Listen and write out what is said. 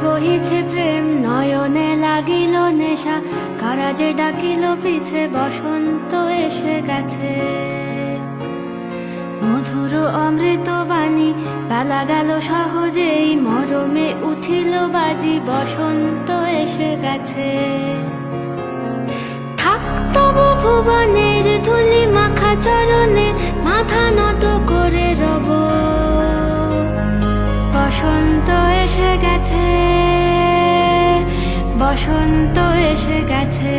বহিছে প্রেম নয়নে লাগিল নেশা, কারা যে ডাকিল পিছে বসন্ত এসে গেছে। মধুর অমৃত বাণী বেলা গেল সহজেই, মরমে উঠিল বাজি বসন্ত এসে গেছে। থাক তবু ভুবনের ধুলি মাখা চরণে, মাথা নত করে রব। বসন্ত এসে গেছে, বসন্ত এসে গেছে।